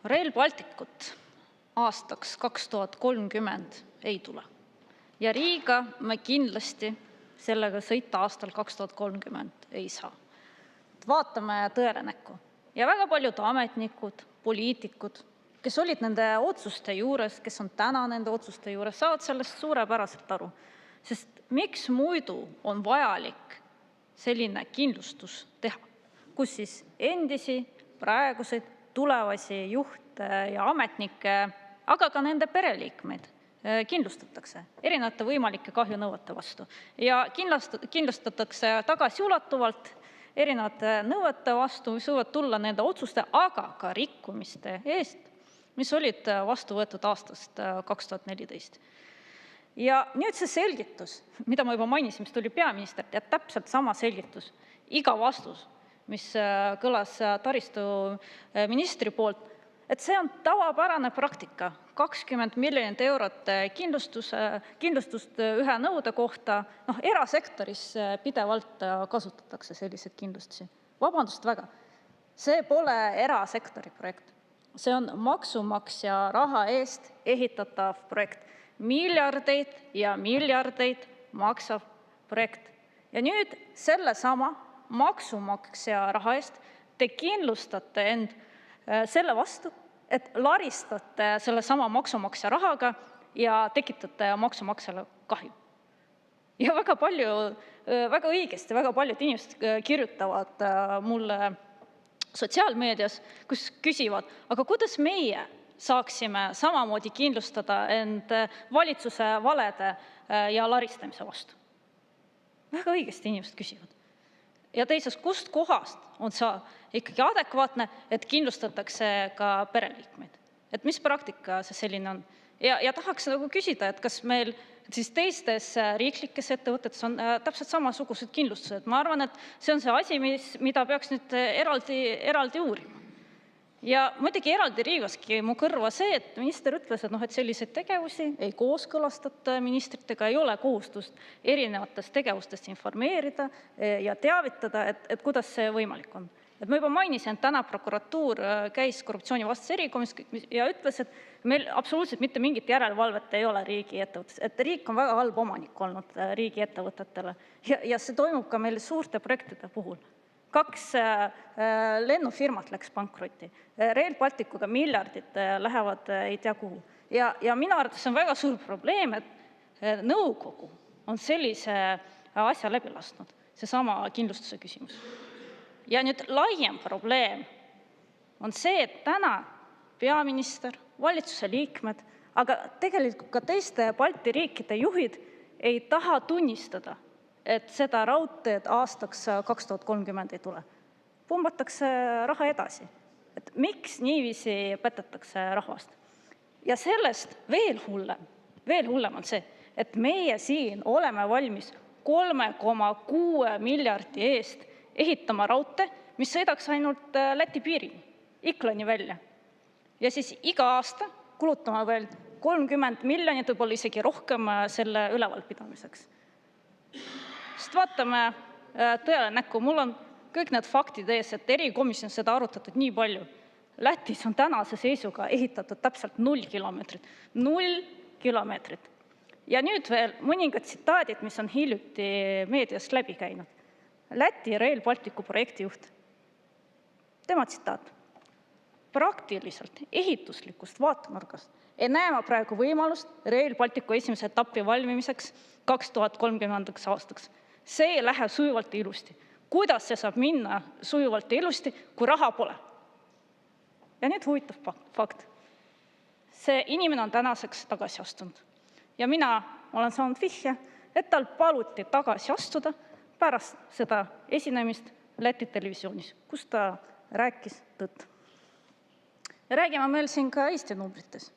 Rail Balticut aastaks 2030 ei tule ja Riiga me kindlasti sellega sõita aastal 2030 ei saa. Vaatame tõele näkku ja väga paljud ametnikud, poliitikud, kes olid nende otsuste juures, kes on täna nende otsuste juures, saavad sellest suurepäraselt aru. Sest miks muidu on vajalik selline kindlustus teha, kus siis endisi, praeguseid, tulevasi juhte ja ametnikke, aga ka nende pereliikmeid kindlustatakse erinevate võimalike kahjunõuete vastu ja kindlustatakse tagasiulatuvalt erinevate nõuete vastu, mis võivad tulla nende otsuste, aga ka rikkumiste eest, mis olid vastu võetud aastast 2014. Ja nüüd see selgitus, mida ma juba mainisin, mis tuli peaministrilt, ja täpselt sama selgitus, iga vastus, mis kõlas taristuministri poolt, et see on tavapärane praktika, 20 miljonit eurot kindlustust ühe nõude kohta, erasektoris pidevalt kasutatakse selliseid kindlustusi. Vabandust väga, see pole erasektori projekt, see on maksumaksja raha eest ehitatav projekt, miljardeid ja miljardeid maksav projekt. Ja nüüd sellesama maksumaksja raha eest te kindlustate end selle vastu, et laristate sellesama maksumaksja rahaga ja tekitate maksumaksjale kahju. Ja väga õigesti, väga paljud inimesed kirjutavad mulle sotsiaalmeedias, kus küsivad, aga kuidas meie saaksime samamoodi kindlustada end valitsuse valede ja laristamise vastu? Väga õigesti inimesed küsivad. Ja teiseks, kust kohast on see ikkagi adekvaatne, et kindlustatakse ka pereliikmeid? Et mis praktika see selline on? Ja tahaks küsida, et kas meil siis teistes riiklikes ettevõtetes on täpselt samasugused kindlustused. Ma arvan, et see on see asi, mida peaks nüüd eraldi uurima. Ja muidugi eraldi riivaski mu kõrva see, et minister ütles, et selliseid tegevusi ei kooskõlastata ministritega, ei ole kohustust erinevatest tegevustest informeerida ja teavitada, et kuidas see võimalik on. Et ma juba mainisin, et täna prokuratuur käis korruptsioonivastase erikomisjonis ja ütles, et meil absoluutselt mitte mingit järelevalvet ei ole riigi ettevõttes, et riik on väga halb omanik olnud riigi ettevõtetele ja see toimub ka meil suurte projektide puhul. 2 lennufirmat läks pankrotti, Rail Balticuga miljardid lähevad ei tea kuhu. Ja minu arvates on väga suur probleem, et nõukogu on sellise asja läbi lasknud, seesama kindlustuse küsimus. Ja nüüd laiem probleem on see, et täna peaminister, valitsuse liikmed, aga tegelikult ka teiste Balti riikide juhid ei taha tunnistada, et seda raudteed aastaks 2030 ei tule. Pumbatakse raha edasi. Et miks niiviisi petetakse rahvast? Ja sellest veel hullem on see, et meie siin oleme valmis 3,6 miljardi eest ehitama raudtee, mis sõidaks ainult Läti piirini, Iklani välja. Ja siis iga aasta kulutame veel 30 miljonit, võib-olla isegi rohkem selle ülevalpidamiseks. Sest vaatame tõele näkku, mul on kõik need faktid ees, et erikomisjon seda arutatud nii palju. Lätis on tänase seisuga ehitatud täpselt 0 kilomeetrit. 0 kilomeetrit. Ja nüüd veel mõningad tsitaadid, mis on hiljuti meediast läbi käinud. Läti Rail Balticu projektijuht. Tema tsitaat. Praktiliselt ehituslikust vaatenurgast ei näe ma praegu võimalust Rail Balticu esimese etapi valmimiseks 2030. aastaks. See ei lähe sujuvalt ja ilusti. Kuidas see saab minna sujuvalt ja ilusti, kui raha pole? Ja nüüd huvitav fakt. See inimene on tänaseks tagasi astunud. Ja mina olen saanud vihje, et tal paluti tagasi astuda pärast seda esinemist Läti televisioonis, kus ta rääkis tõtt. Ja räägime meil siin ka Eesti numbrites.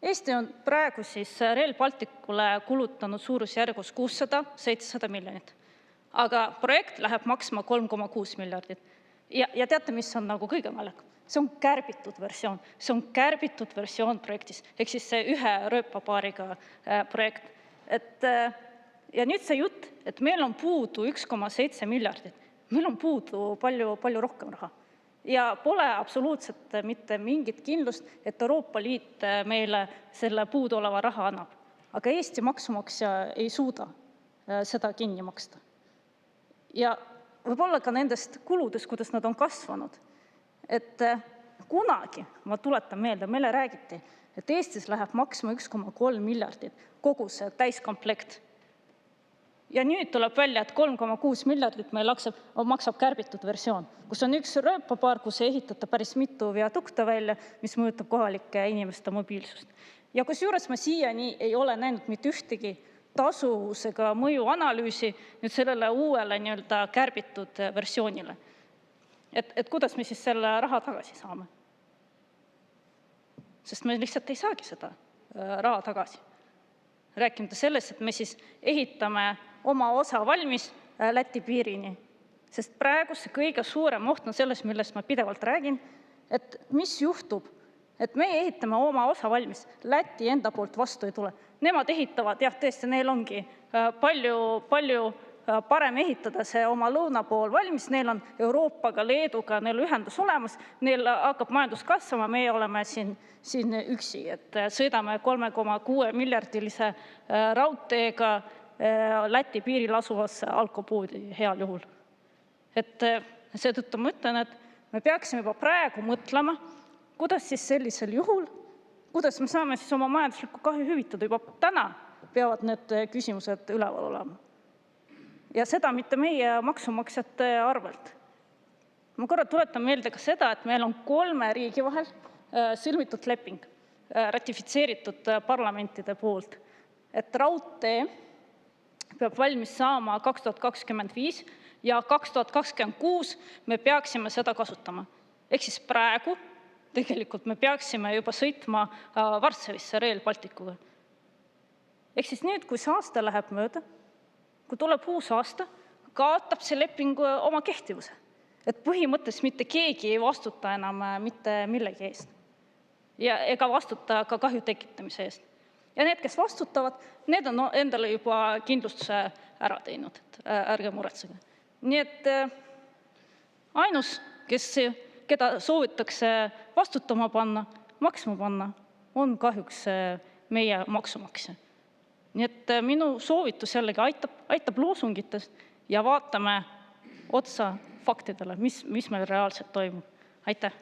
Eesti on praegu siis Rail Balticule kulutanud suurusjärgus 600-700 miljonit. Aga projekt läheb maksma 3,6 miljardit. Ja teate, mis on kõige naljakam? See on kärbitud versioon. See on kärbitud versioon projektis. Ehk siis see ühe rööpapaariga projekt. Ja nüüd see jutt, et meil on puudu 1,7 miljardit. Meil on puudu palju rohkem raha. Ja pole absoluutselt mitte mingit kindlust, et Euroopa Liit meile selle puuduoleva raha annab. Aga Eesti maksumaksja ei suuda seda kinni maksta. Ja võib-olla ka nendest kuludest, kuidas nad on kasvanud. Et kunagi, ma tuletan meelde, meile räägiti, et Eestis läheb maksma 1,3 miljardit kogu see täiskomplekt. Ja nüüd tuleb välja, et 3,6 miljardit meil maksab kärbitud versioon, kus on üks rööpapaar, kus ehitada päris mitu viadukte välja, mis mõjutab kohalike inimeste mobiilsust. Ja kusjuures ma siiani ei ole näinud mitte ühtegi tasuvusega mõjuanalüüsi nüüd sellele uuele nii-öelda kärbitud versioonile. Et kuidas me siis selle raha tagasi saame? Sest me lihtsalt ei saagi seda raha tagasi. Rääkimata sellest, et me siis ehitame oma osa valmis Läti piirini. Sest praegu see kõige suurem oht on selles, millest ma pidevalt räägin, et mis juhtub, et me ehitame oma osa valmis, Läti enda poolt vastu ei tule. Nemad ehitavad, jah, tõesti, neil ongi palju parem ehitada see oma lõuna pool valmis, neil on Euroopaga, Leeduga, neil ühendus olemas, neil hakkab majandus kasvama, meie oleme siin üksi, et sõidame 3,6 miljardilise raudteega Läti piiril asuvasse alkopoodi heal juhul. Et seetõttu ma ütlen, et me peaksime juba praegu mõtlema, kuidas siis sellisel juhul, kuidas me saame siis oma majanduslikku kahju hüvitada, juba täna peavad need küsimused üleval olema. Ja seda mitte meie maksumaksjate arvelt. Ma korra tuletan meelde ka seda, et meil on 3 riigi vahel sõlmitud leping, ratifitseeritud parlamentide poolt, et raudtee peab valmis saama 2025 ja 2026 me peaksime seda kasutama. Ehk siis praegu tegelikult me peaksime juba sõitma Varssavisse Rail Balticuga. Ehk siis nüüd, kui see aasta läheb mööda, kui tuleb uus aasta, kaotab see leping oma kehtivuse. Et põhimõtteliselt mitte keegi ei vastuta enam mitte millegi eest. Ja ega vastuta ka kahju tekitamise eest. Ja need, kes vastutavad, need on endale juba kindlustuse ära teinud, et ärge muretsege. Nii et ainus, keda soovitakse vastutama panna, maksma panna, on kahjuks meie maksumaksja. Nii et minu soovitus jällegi aitab loosungitest ja vaatame otsa faktidele, mis meil reaalselt toimub. Aitäh!